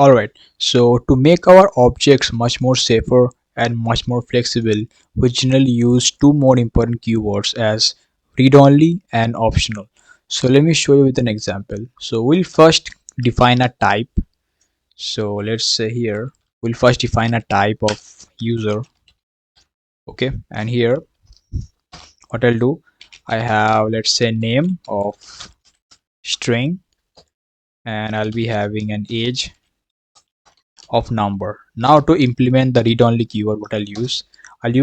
Alright, so to make our objects much more safer and much more flexible, we generally use two more important keywords as read-only and optional. So let me show you with an example. So we'll first define a type. So let's say here we'll first define a type of user. Okay, and here what I'll do, I have, let's say, name of string, and I'll be having an age of number. Now to implement the read only keyword, what I'll use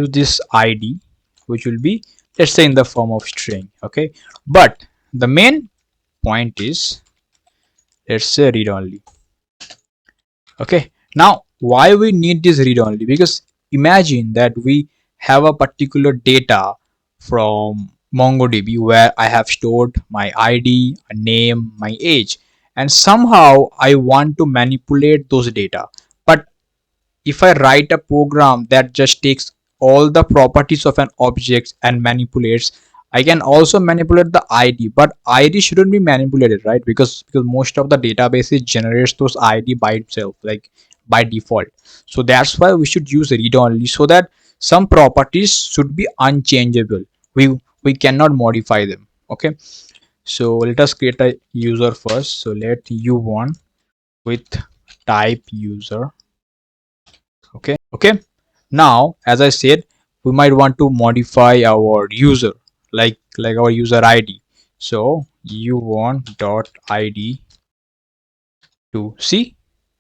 this id, which will be, let's say, in the form of string. Okay, but the main point is, let's say, read only. Okay, now why we need this read only? Because imagine that we have a particular data from MongoDB where I have stored my ID, a name, my age, and somehow I want to manipulate those data. But if I write a program that just takes all the properties of an object and manipulates, I can also manipulate the ID, but ID shouldn't be manipulated, right? Because most of the databases generates those ID by itself, like by default. So that's why we should use read only, so that some properties should be unchangeable. We cannot modify them. Okay, so let us create a user first. So let u1 with type user. Okay, now as I said, we might want to modify our user, like our user id. So u1 dot id, to see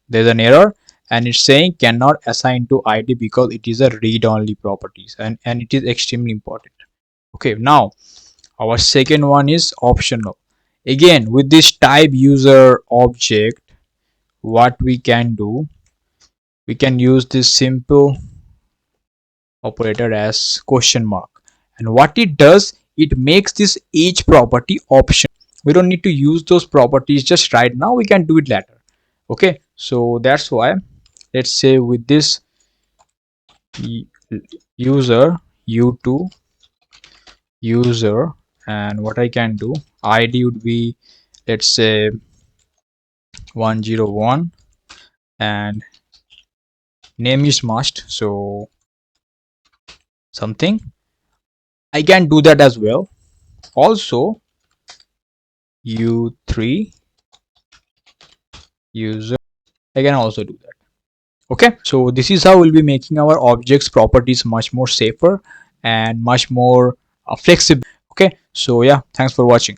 there's an error, and it's saying cannot assign to id because it is a read only properties, and it is extremely important. Okay, now our second one is optional. Again, with this type user object, what we can do, we can use this simple operator as question mark, and what it does, it makes this each property optional. We don't need to use those properties just right now, we can do it later. Okay, so that's why, let's say, with this user u2 user, and what I can do, id would be, let's say, 101, and name is must, so something, I can do that as well. Also u3 user, I can also do that. Okay, so this is how we'll be making our objects properties much more safer and much more flexible. Okay, so yeah, thanks for watching.